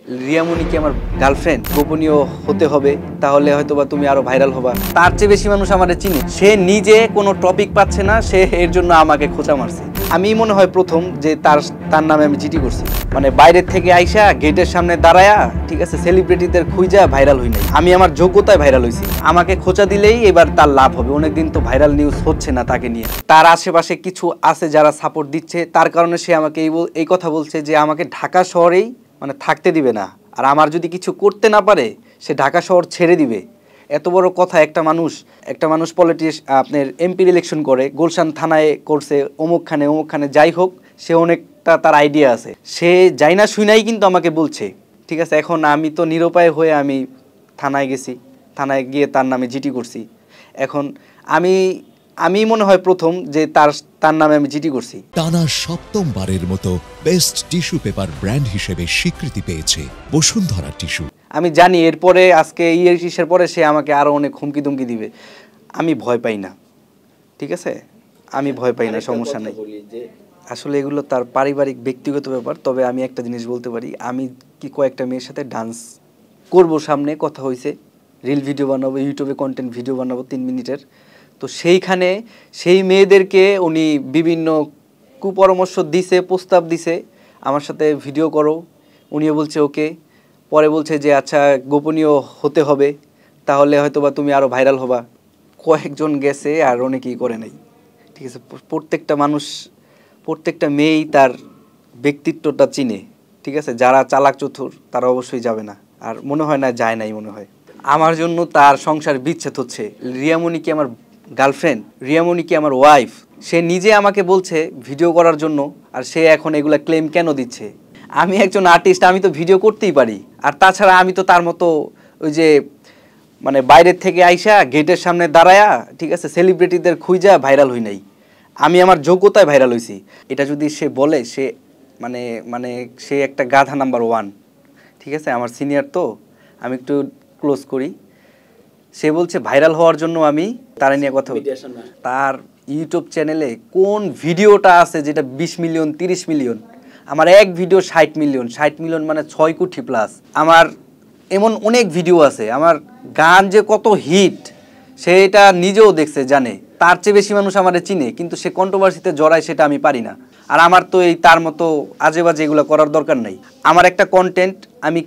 রিয়ামণি কি আমার গার্লফ্রেন্ড? গোপনীয় হতে হবে, তাহলে হয়তোবা তুমি আরো ভাইরাল হবা। তার চেয়ে বেশি মানুষ আমারে চিনে। সে নিজে কোনো টপিক পাচ্ছে না, সে এর জন্য আমাকে খোঁচা মারছে। আমি মনে হয় প্রথম যে তার নামে আমি জিডি করছি। মানে বাইরের থেকে আইসা গেটের সামনে দাঁড়ায়া, ঠিক আছে, সেলিব্রিটিদের খুঁজা ভাইরাল হই নাই। আমি আমার যোগ্যতায় ভাইরাল হইছি। আমাকে খোঁচা দিলেই এবার তার লাভ হবে। অনেকদিন তো ভাইরাল নিউজ হচ্ছে না তাকে নিয়ে। তার আশেপাশে কিছু আছে যারা সাপোর্ট দিচ্ছে, তার কারণে সে আমাকে এই কথা বলছে যে আমাকে ঢাকা শহরেই মানে থাকতে দিবে না, আর আমার যদি কিছু করতে না পারে সে ঢাকা শহর ছেড়ে দিবে। এত বড় কথা। একটা মানুষ আপনার এমপির ইলেকশন করে, গুলশান থানায় করছে, অমুকখানে যাই হোক, সে অনেকটা তার আইডিয়া আছে। সে যাই না শুই নাই কিন্তু আমাকে বলছে, ঠিক আছে। এখন আমি তো নিরুপায় হয়ে আমি থানায় গেছি, থানায় গিয়ে তার নামে জিডি করছি। এখন আমি মনে হয় প্রথম যে তার নামে আমি জিডি করছি। টানা সপ্তমবারের মতো বেস্ট টিস্যু পেপার ব্র্যান্ড হিসেবে স্বীকৃতি পেয়েছে বসুন্ধরা টিস্যু। আমি জানি এরপরে আজকে ইসের পরে সে আমাকে আরো অনেক হুমকি দুমকি দিবে। আমি ভয় পাই না, ঠিক আছে, আমি ভয় পাই না, সমস্যা নেই। আসলে এগুলো তার পারিবারিক ব্যক্তিগত ব্যাপার। তবে আমি একটা জিনিস বলতে পারি, আমি কি কয়েকটা মেয়ের সাথে ডান্স করব, সামনে কথা হয়েছে, রিল ভিডিও বানাবো, ইউটিউবে কন্টেন্ট ভিডিও বানাবো 3 মিনিটের। তো সেইখানে সেই মেয়েদেরকে উনি বিভিন্ন কুপরামর্শ দিছে, প্রস্তাব দিছে, আমার সাথে ভিডিও করো। উনিও বলছে ওকে। পরে বলছে যে আচ্ছা গোপনীয় হতে হবে, তাহলে হয়তোবা তুমি আরো ভাইরাল হবা। কয়েকজন গেছে আর অনেকেই করে নাই, ঠিক আছে। প্রত্যেকটা মেয়েই তার ব্যক্তিত্বটা চিনে, ঠিক আছে। যারা চালাক চতুর তারা অবশ্যই যাবে না, আর মনে হয় না যায় নাই। মনে হয় আমার জন্য তার সংসার বিচ্ছেদ হচ্ছে। রিয়ামণি কি আমার গার্লফ্রেন্ড? রিয়ামণি কি আমার ওয়াইফ? সে নিজে আমাকে বলছে ভিডিও করার জন্য, আর সে এখন এগুলা ক্লেম কেন দিচ্ছে? আমি একজন আর্টিস্ট, আমি তো ভিডিও করতেই পারি। আর তাছাড়া আমি তো তার মতো ওই যে মানে বাইরের থেকে আইসা গেটের সামনে দাঁড়ায়া, ঠিক আছে, সেলিব্রিটিদের খুঁজা ভাইরাল হই নাই। আমি আমার যোগ্যতায় ভাইরাল হইছি। এটা যদি সে বলে, সে মানে সে একটা গাধা নাম্বার 1, ঠিক আছে। আমার সিনিয়র তো, আমি একটু ক্লোজ করি। সে বলছে ভাইরাল হওয়ার জন্য আমি তার নিয়ে কথা বলি। তার ইউটিউব চ্যানেলে কোন ভিডিওটা আছে যেটা 20 মিলিয়ন 30 মিলিয়ন? আমার এক ভিডিও 60 মিলিয়ন মানে 6 কোটি প্লাস। আমার এমন অনেক ভিডিও আছে। আমার গান যে কত হিট সেটা নিজেও দেখছে, জানে। তার চেয়ে বেশি মানুষ আমারে চিনে, কিন্তু সে কন্ট্রোভার্সিতে জড়ায়, সেটা আমি পারি না। আর আমার তো তার মতো আজে বাজে এগুলো করার দরকার নাই। আমার একটা কন্টেন্ট, আমি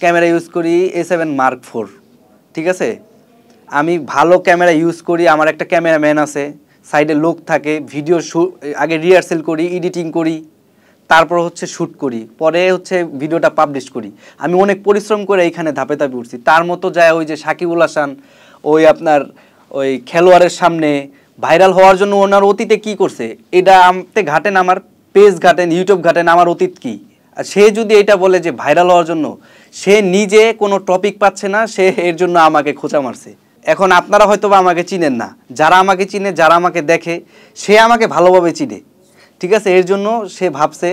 ক্যামেরা ইউজ করি A7 Mark IV, ঠিক আছে। আমি ভালো ক্যামেরা ইউজ করি। আমার একটা ক্যামেরাম্যান আছে, সাইডে লোক থাকে। ভিডিও আগে রিহার্সেল করি, এডিটিং করি, তারপর হচ্ছে শ্যুট করি, পরে হচ্ছে ভিডিওটা পাবলিশ করি। আমি অনেক পরিশ্রম করে এইখানে ধাপে উঠছি। তার মতো যায় ওই যে সাকিবুল হাসান, ওই আপনার ওই খেলোয়াড়ের সামনে ভাইরাল হওয়ার জন্য ওনার অতীতে কি করছে এটা আমতে ঘাটেন, আমার পেজ ঘাটেন, ইউটিউব ঘাটেন, আমার অতীত কি। আর সে যদি এটা বলে যে ভাইরাল হওয়ার জন্য, সে নিজে কোনো টপিক পাচ্ছে না, সে এর জন্য আমাকে খোঁচা মারছে। এখন আপনারা হয়তো বা আমাকে চিনেন না, যারা আমাকে চিনে, যারা আমাকে দেখে, সে আমাকে ভালোভাবে চিনে, ঠিক আছে। এর জন্য সে ভাবছে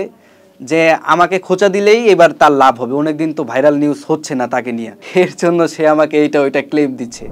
যে আমাকে খোঁচা দিলেই এবার তার লাভ হবে। অনেকদিন তো ভাইরাল নিউজ হচ্ছে না তাকে নিয়ে, এর জন্য সে আমাকে এইটা ওইটা ক্লেম দিচ্ছে।